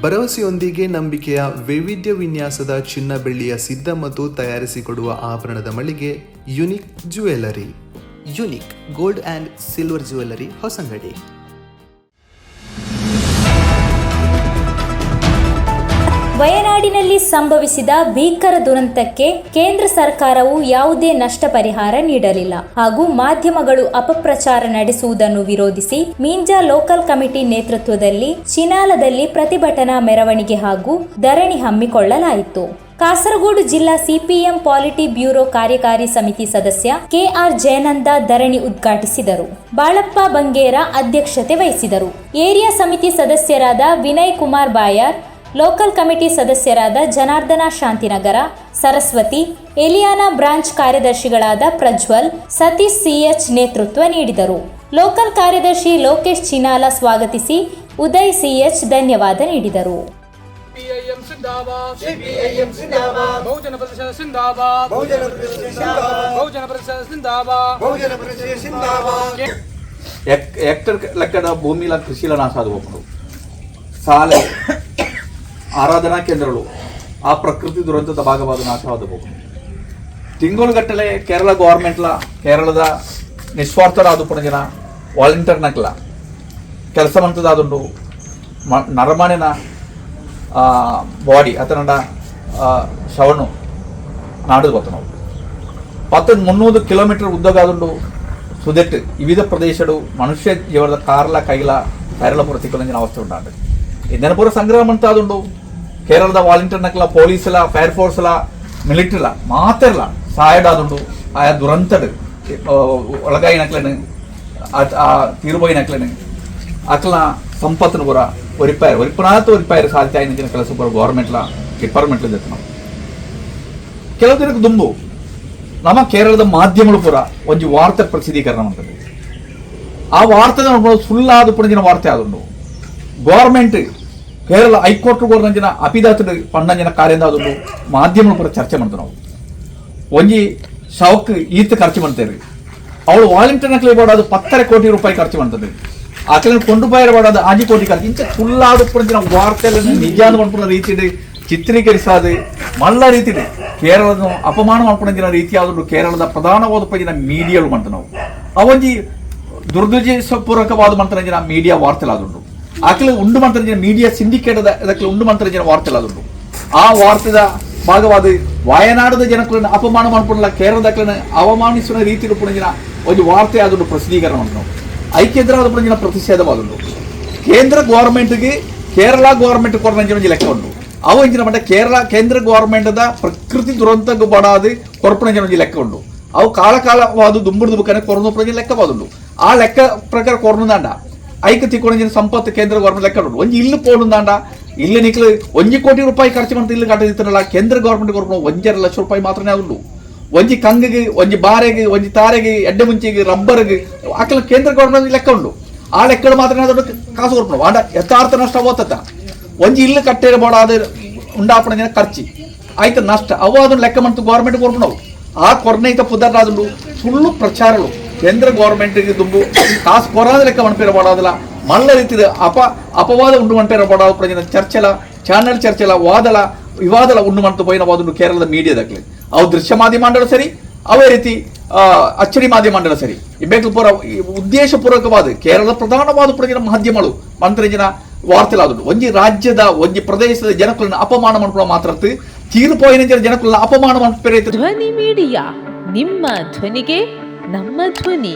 ಭರವಸೆಯೊಂದಿಗೆ ನಂಬಿಕೆಯ ವೈವಿಧ್ಯ ವಿನ್ಯಾಸದ ಚಿನ್ನ ಬೆಳ್ಳಿಯ ಸಿದ್ಧ ಮತ್ತು ತಯಾರಿಸಿಕೊಡುವ ಆಭರಣದ ಮಳಿಗೆ unique jewellery. Unique gold and silver jewellery, Hosangadi. ವಯನಾಡಿನಲ್ಲಿ ಸಂಭವಿಸಿದ ಭೀಕರ ದುರಂತಕ್ಕೆ ಕೇಂದ್ರ ಸರ್ಕಾರವು ಯಾವುದೇ ನಷ್ಟ ಪರಿಹಾರ ನೀಡಲಿಲ್ಲ ಹಾಗೂ ಮಾಧ್ಯಮಗಳು ಅಪಪ್ರಚಾರ ನಡೆಸುವುದನ್ನು ವಿರೋಧಿಸಿ ಮೀಂಜಾ ಲೋಕಲ್ ಕಮಿಟಿ ನೇತೃತ್ವದಲ್ಲಿ ಚಿನಾಲದಲ್ಲಿ ಪ್ರತಿಭಟನಾ ಮೆರವಣಿಗೆ ಹಾಗೂ ಧರಣಿ ಹಮ್ಮಿಕೊಳ್ಳಲಾಯಿತು. ಕಾಸರಗೋಡು ಜಿಲ್ಲಾ ಸಿಪಿಎಂ ಪಾಲಿಟಿ ಬ್ಯೂರೋ ಕಾರ್ಯಕಾರಿ ಸಮಿತಿ ಸದಸ್ಯ ಕೆಆರ್ ಜಯನಂದ ಧರಣಿ ಉದ್ಘಾಟಿಸಿದರು. ಬಾಳಪ್ಪ ಬಂಗೇರ ಅಧ್ಯಕ್ಷತೆ ವಹಿಸಿದರು. ಏರಿಯಾ ಸಮಿತಿ ಸದಸ್ಯರಾದ ವಿನಯ್ ಕುಮಾರ್ ಬಾಯಾರ್, ಲೋಕಲ್ ಕಮಿಟಿ ಸದಸ್ಯರಾದ ಜನಾರ್ದನ ಶಾಂತಿನಗರ, ಸರಸ್ವತಿ, ಎಲಿಯಾನ ಬ್ರಾಂಚ್ ಕಾರ್ಯದರ್ಶಿಗಳಾದ ಪ್ರಜ್ವಲ್, ಸತೀಶ್ ಸಿಎಚ್ ನೇತೃತ್ವ ನೀಡಿದರು. ಲೋಕಲ್ ಕಾರ್ಯದರ್ಶಿ ಲೋಕೇಶ್ ಚಿನಾಲ ಸ್ವಾಗತಿಸಿ ಉದಯ್ ಸಿಎಚ್ ಧನ್ಯವಾದ ನೀಡಿದರು. ಹೆಕ್ಟರ್ ಲೆಕ್ಕದ ಭೂಮಿಲ ಕೃಷಿಲ ನಾಶ ಅದು ಹೋಗ್ಬೋದು. ಸಾಲೆ ಆರಾಧನಾ ಕೇಂದ್ರಗಳು ಆ ಪ್ರಕೃತಿ ದುರಂತದ ಭಾಗವಾದ ನಾಶವಾದಬಹುದು. ತಿಂಗಳುಗಟ್ಟಲೆ ಕೇರಳ ಗೌರ್ಮೆಂಟ್ಲ ಕೇರಳದ ನಿಸ್ವಾರ್ಥರಾದ ಪುಣ ಜನ ವಾಲಂಟಿಯರ್ನಕ್ಲ ಕೆಲಸ ಮಂತದಾದುಂಡು ನರಮನೆನ ಬಾಡಿ ಅತನಡ ಶವನು ನಾಡು ಗೊತ್ತು ನಾವು 300 ಕಿಲೋಮೀಟರ್ ಉದ್ದಗಾದುಂಡು ಸುದೆಟ್ಟು ವಿವಿಧ ಪ್ರದೇಶಗಳು ಮನುಷ್ಯ ಜೀವನದ ಕಾರ್ಲ ಕೈಲ ಕೈರಳ ಪುರ ತಿಕ್ಕಲಂಜಿನ ಅವಸ್ಥೆ ಉಂಟಾಡು. ಇದನ್ನ ಪೂರ ಸಂಗ್ರಹ ಮಂತಾದುಂಡು ಕೇರಳದ ವಾಲಂಟಿಯರ್ನಕ್ಲ ಪೊಲೀಸ್ಲ ಫೈರ್ ಫೋರ್ಸ್ಲ ಮಿಲಿಟರಿಲ ಮಾತಿರಲ ಸಹಾಯಡಾದುಂಡು ಆಯಾ ದುರಂತಡು ಒಳಗಾಯಿನಕ್ಲೇನು ತೀರುಬೋಯಿನಕ್ಲೇನು ಅಕ್ಲ ಸಂಪತ್ನ ಪೂರ ಒರಿಪನಾತ ಸಾಧ್ಯ ಆಯ್ನ ಕೆಲಸ ಪೂರ ಗೌರ್ಮೆಂಟ್ಲ ಡಿಪಾರ್ಟ್ಮೆಂಟ್ಲ ಜೊತೆ ನಾವು ಕೆಲವು ದಿನಕ್ಕೆ ದುಂಬು ನಮ್ಮ ಕೇರಳದ ಮಾಧ್ಯಮಗಳು ಪೂರ ಒಂಜಿ ವಾರ್ತೆ ಪ್ರಸಿದ್ಧೀಕರಣ ಮಾಡ್ತದೆ. ಆ ವಾರ್ತೆ ಸುಳ್ಳಾದ ಪುಣಜಿನ ವಾರ್ತೆ ಆದುಂಡು ಗೌರ್ಮೆಂಟ್ ಕೇರಳ ಹೈಕೋರ್ಟ್ ಗೋರ್ನಂಜಿನ ಅಪಿದಾತದ ಪಂಡಂಜಿನ ಕಾರ್ಯದಾದುಂಡು ಮಾಧ್ಯಮಗಳು ಪೂರ ಚರ್ಚೆ ಮಾಡ್ತಾರೆ. ನಾವು ಒಂಜಿ ಶವಕ್ ಈತ ಖರ್ಚು ಮಾಡ್ತೇವೆ. ಅವಳು ವಾಲಂಟಿಯರ್ ನಕ್ಲೆ ಬಾಡೋದು 10 ಕೋಟಿ ರೂಪಾಯಿ ಖರ್ಚು ಮಾಡ್ತದೆ. ಆಕಲಿನ ಕೊಂಡು ಬಾಯರ್ ಬಾಡೋದು 5 ಕೋಟಿ ಖರ್ಚು. ಇಂಥ ಸುಳ್ಳಾದ ಪುಣಜಿನ ವಾರ್ತೆಯನ್ನು ನಿಜಾದ ಮಾಡ್ಕೊಂಡ ರೀತಿಯಲ್ಲಿ ಚಿತ್ರೀಕರಿಸಾದು ಮಲ್ಲ ರೀತಿಯಲ್ಲಿ ಕೇರಳದ ಅಪಮಾನ ಮಾಡ್ಕೊಂಡ ರೀತಿಯಾದ್ರು ಕೇರಳದ ಪ್ರಧಾನವಾದ ಪಂಜಿನ ಮೀಡಿಯಾಗಳು ಮಾಡ್ತಾರೆ. ನಾವು ಅವೊಂಜಿ ದುರ್ದುದ್ದೇಶಪೂರ್ವಕವಾದ ಮಂತ್ರ ಮೀಡಿಯಾ ವಾರ್ತೆಲಾದುಂಡು ಆಕಲಿ ಉಂಡು ಮಂತ್ರ ಮೀಡಿಯಾ ಸಿಂಡಿಕೇಟ್ ಅದಕ್ಕೆ ಉಂಡು ಮಂತ್ರ ವಾರ್ತೆಲಾದುಂಡು. ಆ ವಾರ್ತೆದ ಭಾಗವಾದ ವಯನಾಡದ ಜನಗಳನ್ನು ಅಪಮಾನ ಮಾಡ್ಕೊಳ್ಳ ಕೇರಳದ ಅವಮಾನಿಸುವ ರೀತಿಯಲ್ಲಿ ಪುಣಜಿನ ಒಂದು ವಾರ್ತೆ ಆದುಂಡು ಪ್ರಸಿದ್ಧೀಕರಣ ಮಾಡ್ತಾರೆ. ಐಕ್ಯದ್ರಾದ ಪುಣಜಿನ ಪ್ರತಿಷೇಧವಾದುಂಡು. ಕೇಂದ್ರ ಗೌರ್ಮೆಂಟ್ಗೆ ಕೇರಳ ಗೌರ್ಮೆಂಟ್ ಕೊರನಂಜಿನ ಲೆಕ್ಕ ಉಂಟು. ಅವು ಇಂಚಿನ ಮಟ್ಟ ಕೇಂದ್ರ ಗೌರ್ಮೆಂಟ್ದ ಪ್ರಕೃತಿ ದುರಂತ ಬಡಾದು ಕೊರಪಣಂಜಿನ ಲೆಕ್ಕ ಉಂಟು. ಅವು ಕಾಲವಾದ ದುಂಬುಡು ದುಬುಕನೆ ಕೊರನು ಪ್ರಜೆ ಲೆಕ್ಕವಾದುಂಡು. ಆ ಲೆಕ್ಕ ಪ್ರಕಾರ ಕೊರನುದಾಂಡ ಐಕ ತಿಕ್ಕೊಂಡ ಸಂಪತ್ತು ಕೇಂದ್ರ ಗೌರ್ಮೆಂಟ್ ಲೆಕ್ಕ ಉಂಟು. ಒಂಜಿ ಇಲ್ಲು ಪೋನುದಾಂಡ ಇಲ್ಲಿ ನಿಕ್ಲು 1 ಕೋಟಿ ರೂಪಾಯಿ ಖರ್ಚು ಮಾಡ್ತಾ ಇಲ್ಲಿ ಕಟ್ಟಿರ್ತಾರಲ್ಲ ಕೇಂದ್ರ ಗೌರ್ಮೆಂಟ್ ಕೊರಪಣ 1.5 ಲಕ್ಷ ರೂಪಾಯಿ ಮಾತ್ರನೇ ಆದುಂಡು. ಒಂಜಿ ಕಂಗಿಗೆ ಒಂಜಿ ಬಾರೆಗೆ ಒಂಜಿ ತಾರೆಗೆ ಎಡ್ಡೆ ಮುಂಚಿಗೆ ರಬ್ಬರ್ಗೆ ಆಕಲ ಕೇಂದ್ರ ಗೌರ್ಮೆಂಟ್ ಲೆಕ್ಕ ಉಂಟು. ಆ ಲೆಕ್ಕಗಳು ಮಾತ್ರ ದೊಡ್ಡ ಕಾಸು ಕೊಡ್ಪಣ ಆಂಡ ಯಥಾರ್ಥ ನಷ್ಟ ಓದ್ತತ್ತ. ಒಂಜಿ ಇಲ್ಲು ಕಟ್ಟೇರಬೋಡಾದ ಉಂಡಾಪಣ ಜನ ಖರ್ಚಿ ಆಯ್ತು ನಷ್ಟ ಅವು ಅದನ್ನು ಲೆಕ್ಕ ಮಾಡ್ತು ಗೌರ್ಮೆಂಟ್ ಕೊರ್ಪಣವು. ಆ ಕೊರನೈತ ಪುದರ್ರಾದುಂಡು ಸುಳ್ಳು ಪ್ರಚಾರಗಳು ಕೇಂದ್ರ ಗೌರ್ಮೆಂಟ್ಗೆ ದುಂಬು ಕಾಸು ಕೊರಾದ ಲೆಕ್ಕ ಮಣ್ಪೇರಬೋಡಾದಲ್ಲ ಮಲ್ಲ ರೀತಿಯ ಅಪವಾದ ಉಂಡು ಮಣ್ಪೇರಬೋಡಾದ ಪ್ರಜನ ಚರ್ಚೆಲ ಚಾನಲ್ ಚರ್ಚೆಲ ವಾದಲ ವಿವಾದಲ ಉಂಡು ಮಾಡ್ತು ಪೋಯಿನವಾದುಂಡು ಕೇರಳದ ಮೀಡಿಯಾದಾಗಲಿ ಅವು ದೃಶ್ಯ ಮಾಧ್ಯಮ ಮಂಡಳ ಸರಿ ಅವೇ ರೀತಿ ಅಚ್ಚರಿ ಮಾಧ್ಯಮ ಮಂಡಳ ಸರಿ ಇಬೇಕಲು ಪೂರ ಉದ್ದೇಶಪೂರ್ವಕವಾದ ಕೇರಳದ ಪ್ರಧಾನವಾದ ಪ್ರಜನ ಮಾಧ್ಯಮಗಳು ಮಂತ್ರಿಜನ ವಾರ್ತೆಲಾದುಂಡು. ಒಂಜಿ ರಾಜ್ಯದ ಒಂಜಿ ಪ್ರದೇಶದ ಜನಕುಲನ್ನ ಅಪಮಾನ ಮಾಡ್ಕೊಳ್ಳೋ ಮಾತ್ರ ತೀರ್ಪೋಯಿನ ಜನಕುಲನ್ನ ಅಪಮಾನ ಮಾಡ್ತಾರೆ. ಧ್ವನಿ ಮೀಡಿಯಾ, ನಿಮ್ಮ ಧ್ವನಿಗೆ ನಮ್ಮ ಧ್ವನಿ.